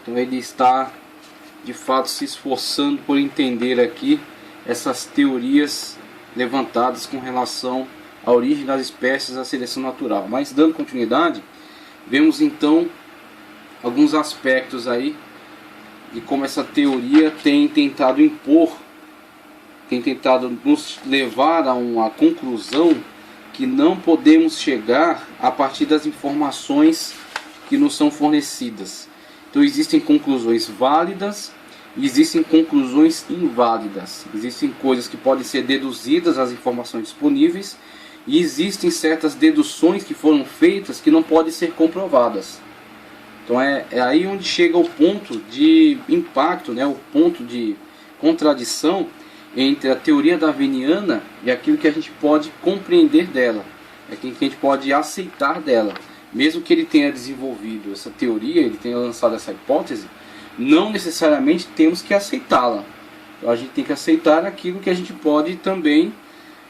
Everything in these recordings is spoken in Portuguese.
Então ele está de fato se esforçando por entender aqui essas teorias levantadas com relação à origem das espécies, à seleção natural. Mas dando continuidade, vemos então alguns aspectos aí de como essa teoria tem tentado impor, tem tentado nos levar a uma conclusão que não podemos chegar a partir das informações que nos são fornecidas. Então existem conclusões válidas e existem conclusões inválidas. Existem coisas que podem ser deduzidas das informações disponíveis e existem certas deduções que foram feitas que não podem ser comprovadas. Então é aí onde chega o ponto de impacto, né, o ponto de contradição entre a teoria darwiniana e aquilo que a gente pode compreender dela, aquilo que a gente pode aceitar dela. Mesmo que ele tenha desenvolvido essa teoria, ele tenha lançado essa hipótese, não necessariamente temos que aceitá-la. Então a gente tem que aceitar aquilo que a gente pode também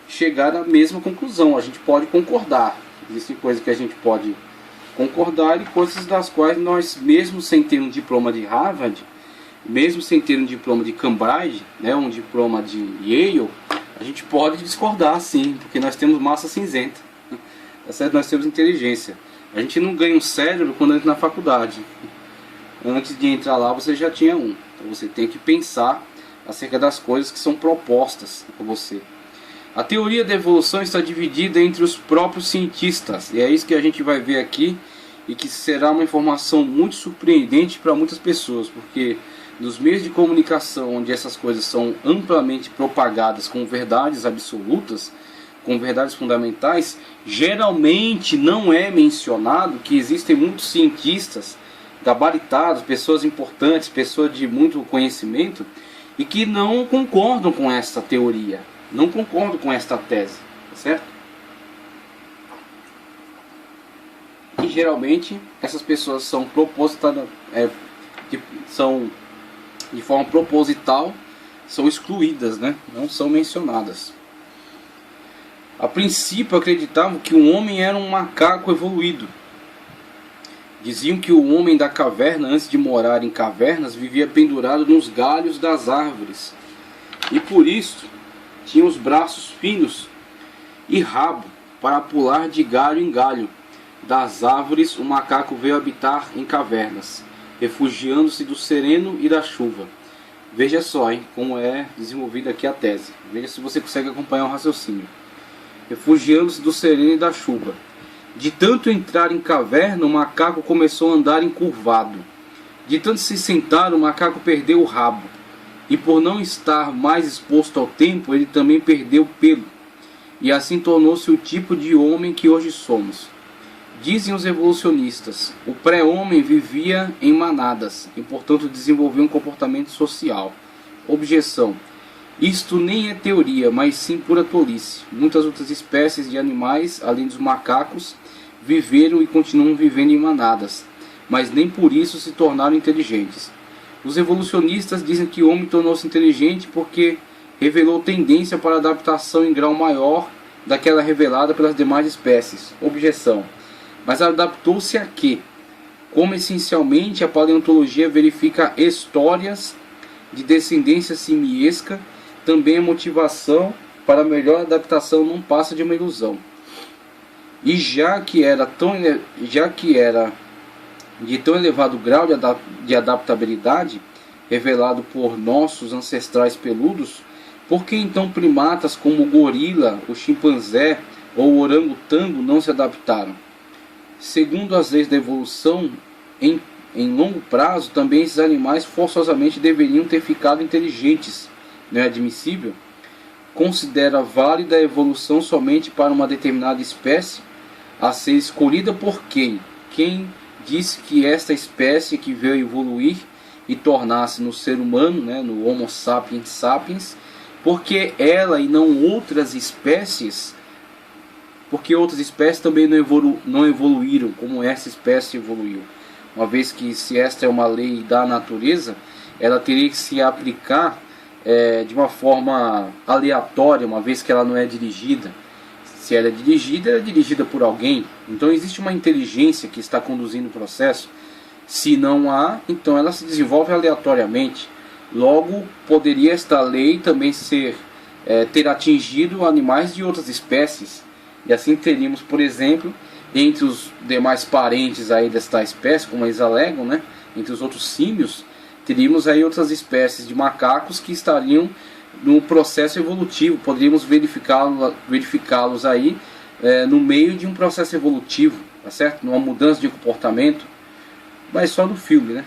chegar à mesma conclusão. A gente pode concordar. Existem coisas que a gente pode concordar e coisas das quais nós, mesmo sem ter um diploma de Harvard, mesmo sem ter um diploma de Cambridge, né, um diploma de Yale, a gente pode discordar sim, porque nós temos massa cinzenta. Tá certo? Nós temos inteligência. A gente não ganha um cérebro quando entra na faculdade. Antes de entrar lá você já tinha um. Então você tem que pensar acerca das coisas que são propostas para você. A teoria da evolução está dividida entre os próprios cientistas. E é isso que a gente vai ver aqui. E que será uma informação muito surpreendente para muitas pessoas. Porque nos meios de comunicação onde essas coisas são amplamente propagadas como verdades absolutas, com verdades fundamentais, geralmente não é mencionado que existem muitos cientistas gabaritados, pessoas importantes, pessoas de muito conhecimento, e que não concordam com esta teoria, não concordam com esta tese, certo? E geralmente essas pessoas são de forma proposital, são excluídas, né? Não são mencionadas. A princípio acreditavam que o homem era um macaco evoluído. Diziam que o homem da caverna, antes de morar em cavernas, vivia pendurado nos galhos das árvores. E por isso tinha os braços finos e rabo para pular de galho em galho. Das árvores o macaco veio habitar em cavernas, refugiando-se do sereno e da chuva. Veja só, hein, como é desenvolvida aqui a tese. Veja se você consegue acompanhar o raciocínio. Refugiando-se do sereno e da chuva. De tanto entrar em caverna, o macaco começou a andar encurvado. De tanto se sentar, o macaco perdeu o rabo. E por não estar mais exposto ao tempo, ele também perdeu o pelo. E assim tornou-se o tipo de homem que hoje somos. Dizem os evolucionistas, o pré-homem vivia em manadas e portanto desenvolveu um comportamento social. Objeção. Isto nem é teoria, mas sim pura tolice. Muitas outras espécies de animais, além dos macacos, viveram e continuam vivendo em manadas, mas nem por isso se tornaram inteligentes. Os evolucionistas dizem que o homem tornou-se inteligente porque revelou tendência para adaptação em grau maior daquela revelada pelas demais espécies. Objeção. Mas adaptou-se a quê? Como essencialmente a paleontologia verifica histórias de descendência simiesca, também a motivação para a melhor adaptação não passa de uma ilusão. E já que era de tão elevado grau de adaptabilidade, revelado por nossos ancestrais peludos, por que então primatas como o gorila, o chimpanzé ou o orangotango não se adaptaram? Segundo as leis da evolução, em longo prazo, também esses animais forçosamente deveriam ter ficado inteligentes. Não é admissível? Considera válida a evolução somente para uma determinada espécie, a ser escolhida por quem? Quem disse que esta espécie que veio evoluir e tornar-se no ser humano, né, no Homo sapiens sapiens, porque ela e não outras espécies, porque outras espécies também não evoluíram como essa espécie evoluiu. Uma vez que se esta é uma lei da natureza, ela teria que se aplicar de uma forma aleatória, uma vez que ela não é dirigida. Se ela é dirigida por alguém. Então existe uma inteligência que está conduzindo o processo. Se não há, então ela se desenvolve aleatoriamente. Logo, poderia esta lei também ter atingido animais de outras espécies. E assim teríamos, por exemplo, entre os demais parentes aí desta espécie, como eles alegam, né, entre os outros símios, teríamos aí outras espécies de macacos que estariam no processo evolutivo. Poderíamos verificá-los aí no meio de um processo evolutivo, tá certo? Numa mudança de comportamento, mas só no filme, né?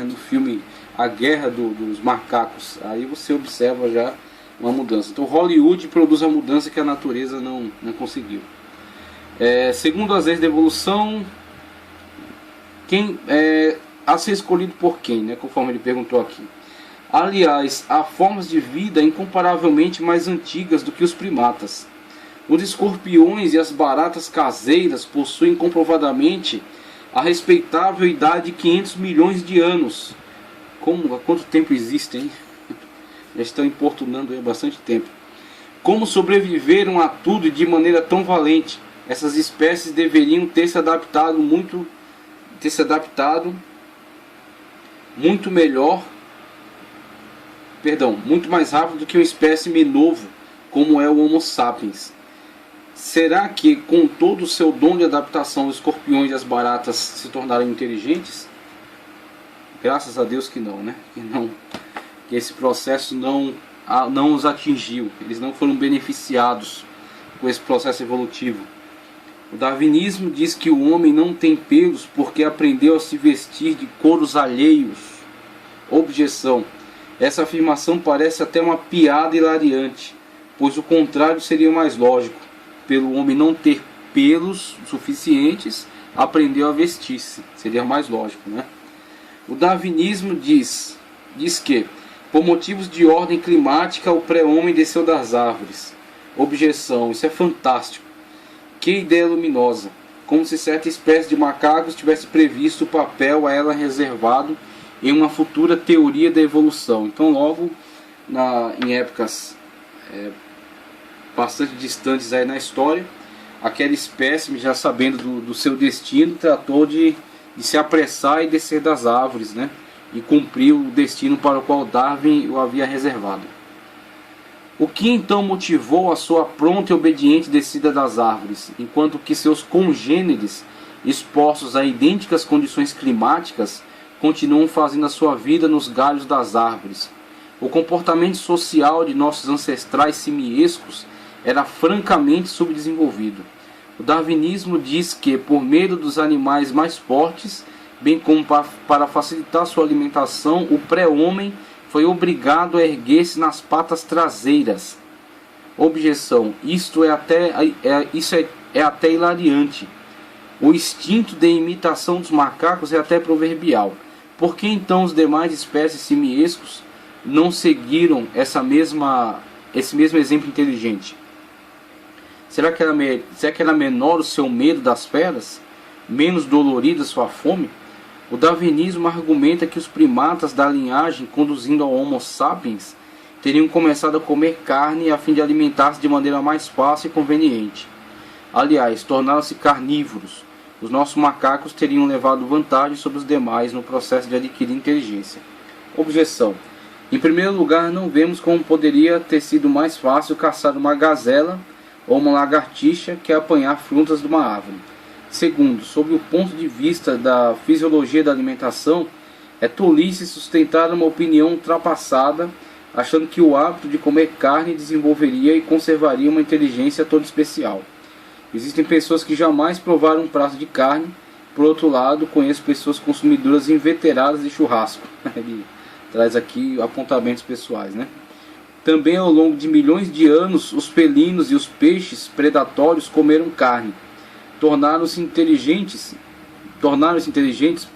No filme A Guerra dos Macacos, aí você observa já uma mudança. Então Hollywood produz a mudança que a natureza não conseguiu. Segundo as leis da evolução, a ser escolhido por quem, né? Conforme ele perguntou aqui. Aliás, há formas de vida incomparavelmente mais antigas do que os primatas. Os escorpiões e as baratas caseiras possuem comprovadamente a respeitável idade de 500 milhões de anos. Há quanto tempo existem? Já estão importunando há bastante tempo. Como sobreviveram a tudo de maneira tão valente? Essas espécies deveriam ter se adaptado muito mais rápido do que um espécime novo, como é o Homo sapiens. Será que, com todo o seu dom de adaptação, os escorpiões e as baratas se tornaram inteligentes? Graças a Deus que não, né? Que esse processo não os atingiu. Eles não foram beneficiados com esse processo evolutivo. O darwinismo diz que o homem não tem pelos porque aprendeu a se vestir de couros alheios. Objeção. Essa afirmação parece até uma piada hilariante, pois o contrário seria mais lógico. Pelo homem não ter pelos suficientes, aprendeu a vestir-se. Seria mais lógico, né? O darwinismo diz que, por motivos de ordem climática, o pré-homem desceu das árvores. Objeção. Isso é fantástico. Que ideia luminosa. Como se certa espécie de macacos tivesse previsto o papel a ela reservado em uma futura teoria da evolução. Então, logo em épocas bastante distantes aí na história, aquela espécie, já sabendo do seu destino, tratou de se apressar e descer das árvores, né? E cumprir o destino para o qual Darwin o havia reservado. O que então motivou a sua pronta e obediente descida das árvores, enquanto que seus congêneres, expostos a idênticas condições climáticas, continuam fazendo a sua vida nos galhos das árvores? O comportamento social de nossos ancestrais simiescos era francamente subdesenvolvido. O darwinismo diz que, por medo dos animais mais fortes, bem como para facilitar sua alimentação, o pré-homem foi obrigado a erguer-se nas patas traseiras. Objeção. Isso é até hilariante. O instinto de imitação dos macacos é até proverbial. Por que então os demais espécies simiescos não seguiram esse mesmo exemplo inteligente? Será que era menor o seu medo das feras? Menos dolorida sua fome? O darwinismo argumenta que os primatas da linhagem conduzindo ao Homo sapiens teriam começado a comer carne a fim de alimentar-se de maneira mais fácil e conveniente. Aliás, tornaram-se carnívoros. Os nossos macacos teriam levado vantagem sobre os demais no processo de adquirir inteligência. Objeção. Em primeiro lugar, não vemos como poderia ter sido mais fácil caçar uma gazela ou uma lagartixa que apanhar frutas de uma árvore. Segundo, sob o ponto de vista da fisiologia da alimentação, é tolice sustentar uma opinião ultrapassada, achando que o hábito de comer carne desenvolveria e conservaria uma inteligência toda especial. Existem pessoas que jamais provaram um prato de carne. Por outro lado, conheço pessoas consumidoras inveteradas de churrasco. Ele traz aqui apontamentos pessoais, né? Também ao longo de milhões de anos, os felinos e os peixes predatórios comeram carne. Tornaram-se inteligentes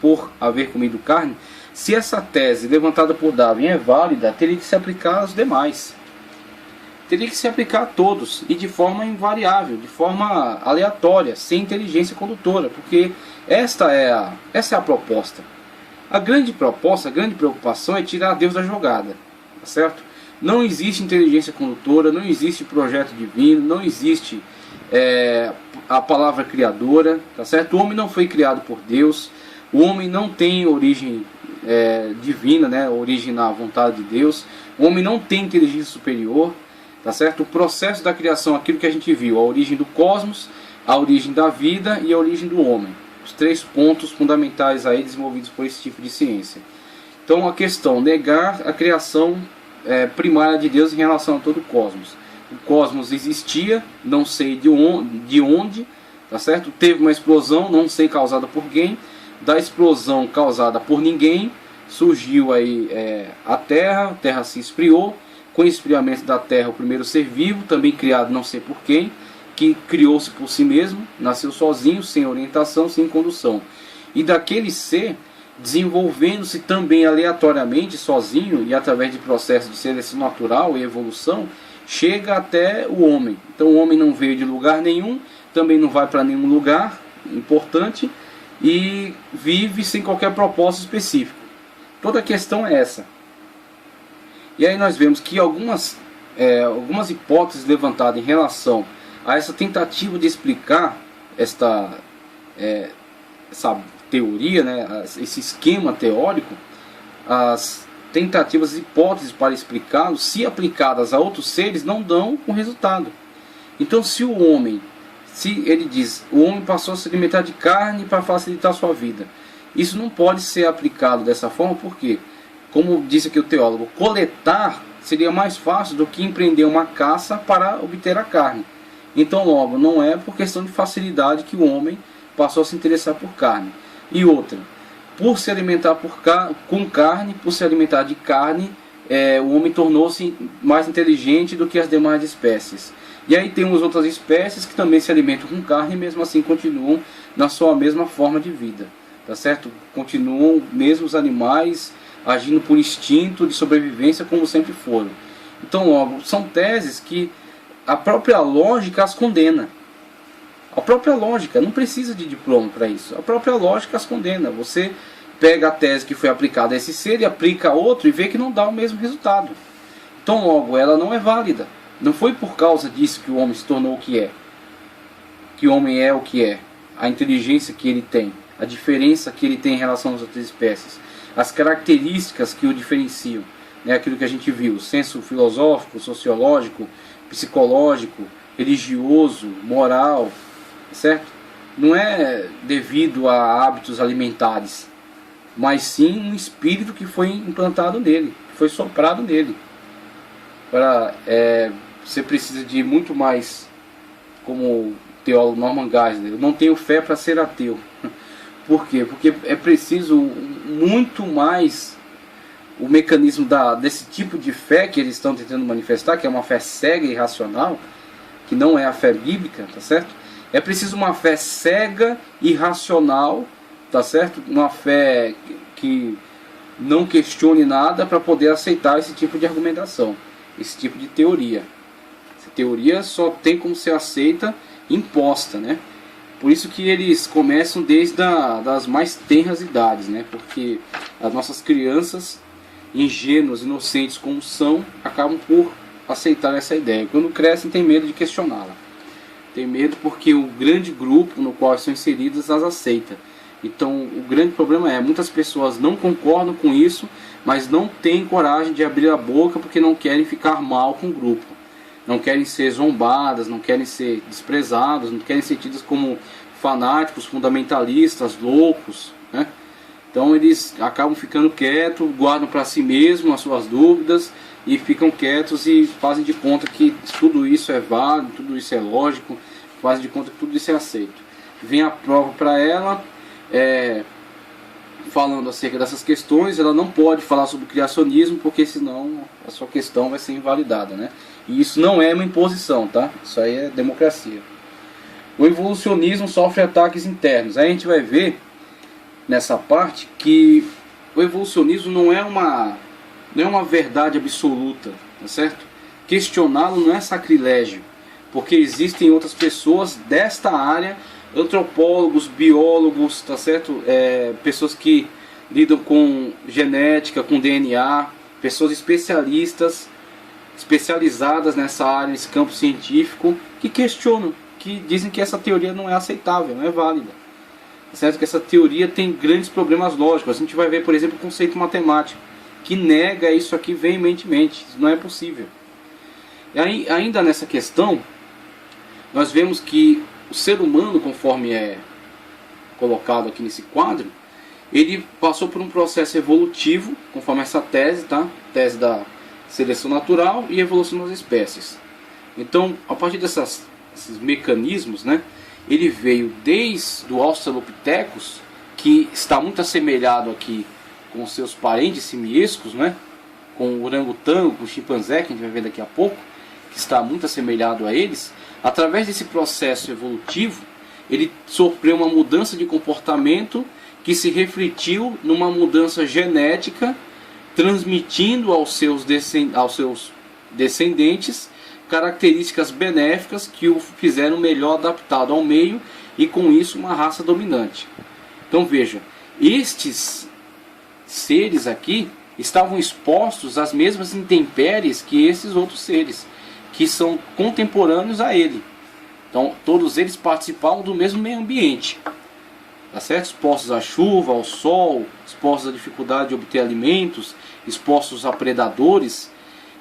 por haver comido carne. Se essa tese levantada por Darwin é válida, teria que se aplicar aos demais. Teria que se aplicar a todos e de forma invariável, de forma aleatória, sem inteligência condutora, porque essa é a proposta. A grande preocupação é tirar Deus da jogada, tá certo? Não existe inteligência condutora, não existe projeto divino, não existe a palavra criadora, tá certo? O homem não foi criado por Deus. O homem não tem origem divina, né? Origem na vontade de Deus. O homem não tem inteligência superior, tá certo? O processo da criação, aquilo que a gente viu, a origem do cosmos, a origem da vida e a origem do homem. Os 3 pontos fundamentais aí desenvolvidos por esse tipo de ciência. Então a questão, negar a criação primária de Deus em relação a todo o cosmos. O cosmos existia, não sei de onde, tá certo? Teve uma explosão, não sei causada por quem. Da explosão causada por ninguém, surgiu aí a Terra se esfriou. Com o esfriamento da Terra, o primeiro ser vivo, também criado não sei por quem, que criou-se por si mesmo, nasceu sozinho, sem orientação, sem condução. E daquele ser, desenvolvendo-se também aleatoriamente, sozinho, e através de processos de seleção natural e evolução, chega até o homem. Então o homem não veio de lugar nenhum, também não vai para nenhum lugar importante, e vive sem qualquer propósito específico. Toda a questão é essa. E aí nós vemos que algumas hipóteses levantadas em relação a essa tentativa de explicar essa teoria, né, esse esquema teórico, as tentativas, hipóteses para explicá-lo, se aplicadas a outros seres, não dão um resultado. Então se ele diz, o homem passou a se alimentar de carne para facilitar a sua vida, isso não pode ser aplicado dessa forma, porque, como disse aqui o teólogo, coletar seria mais fácil do que empreender uma caça para obter a carne. Então logo, não é por questão de facilidade que o homem passou a se interessar por carne. E outra, por se alimentar com carne, por se alimentar de carne, o homem tornou-se mais inteligente do que as demais espécies. E aí temos outras espécies que também se alimentam com carne e mesmo assim continuam na sua mesma forma de vida, tá certo? Continuam mesmo os animais agindo por instinto de sobrevivência como sempre foram. Então logo, são teses que a própria lógica as condena. A própria lógica, não precisa de diploma para isso. A própria lógica as condena. Você pega a tese que foi aplicada a esse ser e aplica a outro e vê que não dá o mesmo resultado. Então logo, ela não é válida. Não foi por causa disso que o homem se tornou o que é. Que o homem é o que é. A inteligência que ele tem. A diferença que ele tem em relação às outras espécies. As características que o diferenciam. Né? Aquilo que a gente viu. O senso filosófico, sociológico, psicológico, religioso, moral. Certo? Não é devido a hábitos alimentares. Mas sim um espírito que foi implantado nele. Que foi soprado nele. Você precisa de muito mais, como o teólogo Norman Geisler, eu não tenho fé para ser ateu. Por quê? Porque é preciso muito mais o mecanismo desse tipo de fé que eles estão tentando manifestar, que é uma fé cega e irracional, que não é a fé bíblica, tá certo? É preciso uma fé cega e irracional, tá certo? Uma fé que não questione nada para poder aceitar esse tipo de argumentação. Esse tipo de teoria. Essa teoria só tem como ser aceita imposta, né? Por isso que eles começam desde das mais tenras idades, né? Porque as nossas crianças, ingênuas, inocentes como são, acabam por aceitar essa ideia. Quando crescem, tem medo de questioná-la. Tem medo porque o grande grupo no qual são inseridas as aceita. Então o grande problema muitas pessoas não concordam com isso, mas não têm coragem de abrir a boca porque não querem ficar mal com o grupo. Não querem ser zombadas, não querem ser desprezados, não querem ser tidos como fanáticos, fundamentalistas, loucos, né? Então eles acabam ficando quietos, guardam para si mesmos as suas dúvidas e ficam quietos e fazem de conta que tudo isso é válido, tudo isso é lógico, fazem de conta que tudo isso é aceito. Vem a prova para ela, falando acerca dessas questões, ela não pode falar sobre o criacionismo, porque senão a sua questão vai ser invalidada, né? E isso não é uma imposição, tá? Isso aí é democracia. O evolucionismo sofre ataques internos. Aí a gente vai ver nessa parte que o evolucionismo não é uma verdade absoluta, tá certo? Questioná-lo não é sacrilégio, porque existem outras pessoas desta área, antropólogos, biólogos, tá certo? Pessoas que lidam com genética, com DNA, pessoas especializadas nessa área, nesse campo científico, que questionam, que dizem que essa teoria não é aceitável, não é válida. certo? Que essa teoria tem grandes problemas lógicos. A gente vai ver, por exemplo, o conceito matemático, que nega isso aqui veementemente. Isso não é possível. E aí, ainda nessa questão, nós vemos que o ser humano, conforme é colocado aqui nesse quadro, ele passou por um processo evolutivo, conforme essa tese, tá? Tese da seleção natural e evolução das espécies. Então, a partir desses mecanismos, né, ele veio desde o Australopithecus, que está muito assemelhado aqui com seus parentes simiescos, né, com o orangotango, com o chimpanzé, que a gente vai ver daqui a pouco, que está muito assemelhado a eles. Através desse processo evolutivo, ele sofreu uma mudança de comportamento que se refletiu numa mudança genética, transmitindo aos seus descendentes características benéficas que o fizeram melhor adaptado ao meio e com isso uma raça dominante. Então veja, estes seres aqui estavam expostos às mesmas intempéries que esses outros seres, que são contemporâneos a ele. Então todos eles participavam do mesmo meio ambiente, tá certo? Expostos à chuva, ao sol, expostos à dificuldade de obter alimentos, expostos a predadores.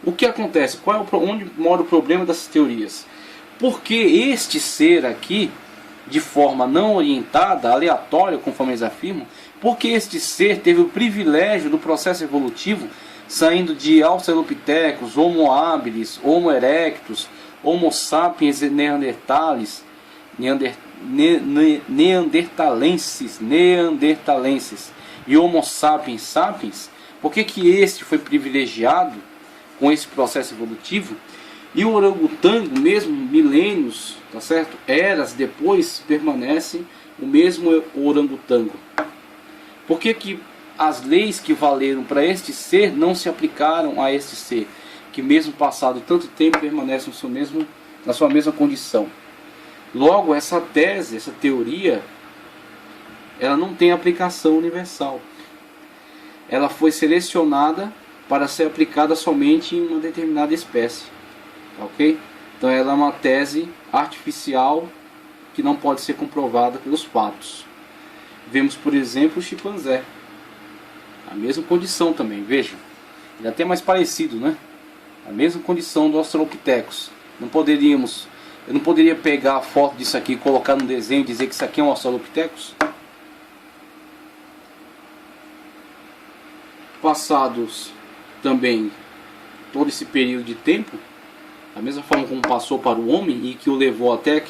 O que acontece? Onde mora o problema dessas teorias? Porque este ser aqui, de forma não orientada, aleatória, conforme eles afirmam, porque este ser teve o privilégio do processo evolutivo, saindo de Australopithecus, Homo habilis, Homo erectus, Homo sapiens neanderthalenses, e Homo sapiens sapiens. Por que este foi privilegiado com esse processo evolutivo? E o orangotango, mesmo milênios, tá certo? Eras depois, permanece o mesmo orangotango. Por que as leis que valeram para este ser não se aplicaram a este ser, que mesmo passado tanto tempo permanece na sua mesma condição? Logo, essa tese, essa teoria, ela não tem aplicação universal. Ela foi selecionada para ser aplicada somente em uma determinada espécie, ok? Então ela é uma tese artificial que não pode ser comprovada pelos fatos. Vemos, por exemplo, o chimpanzé, a mesma condição também, vejam, ele é até mais parecido, né? A mesma condição do Australopithecus. Eu não poderia pegar a foto disso aqui, colocar no desenho e dizer que isso aqui é um Australopithecus? Passados também todo esse período de tempo, da mesma forma como passou para o homem e que o levou até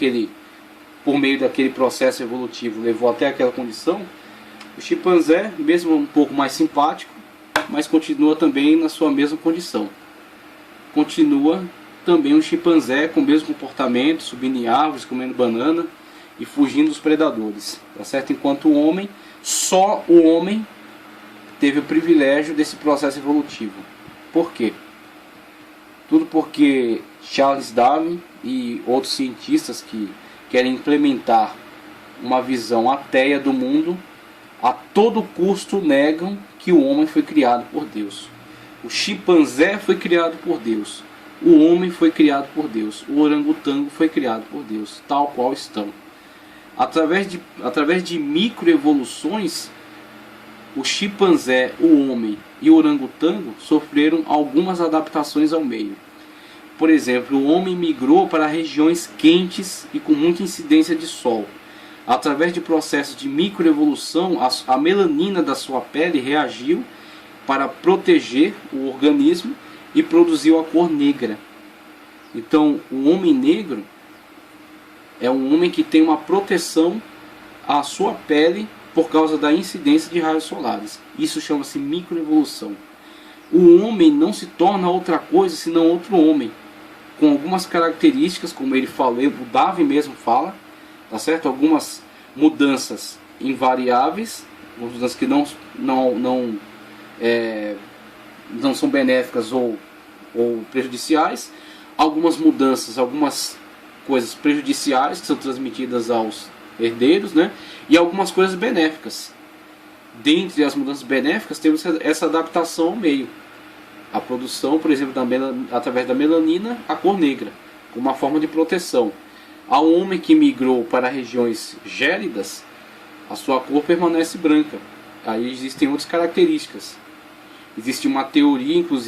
por meio daquele processo evolutivo, levou até aquela condição, o chimpanzé, mesmo um pouco mais simpático, mas continua também na sua mesma condição. Continua também um chimpanzé com o mesmo comportamento, subindo em árvores, comendo banana e fugindo dos predadores, tá certo? Enquanto o homem, só o homem teve o privilégio desse processo evolutivo. Por quê? Tudo porque Charles Darwin e outros cientistas que querem implementar uma visão ateia do mundo, a todo custo negam que o homem foi criado por Deus. O chimpanzé foi criado por Deus. O homem foi criado por Deus. O orangotango foi criado por Deus, tal qual estão. Através de microevoluções, o chimpanzé, o homem e o orangotango sofreram algumas adaptações ao meio. Por exemplo, o homem migrou para regiões quentes e com muita incidência de sol. Através de processos de microevolução, a melanina da sua pele reagiu para proteger o organismo e produziu a cor negra. Então, o homem negro é um homem que tem uma proteção à sua pele por causa da incidência de raios solares. Isso chama-se microevolução. O homem não se torna outra coisa senão outro homem, com algumas características, como ele falou, o Darwin mesmo fala, tá certo? Algumas mudanças invariáveis, mudanças que não são benéficas ou prejudiciais, algumas mudanças, algumas coisas prejudiciais que são transmitidas aos herdeiros, né? E algumas coisas benéficas. Dentre as mudanças benéficas temos essa adaptação ao meio, a produção, por exemplo, através da melanina, a cor negra, como uma forma de proteção. Ao homem que migrou para regiões gélidas, a sua cor permanece branca. Aí existem outras características. Existe uma teoria, inclusive,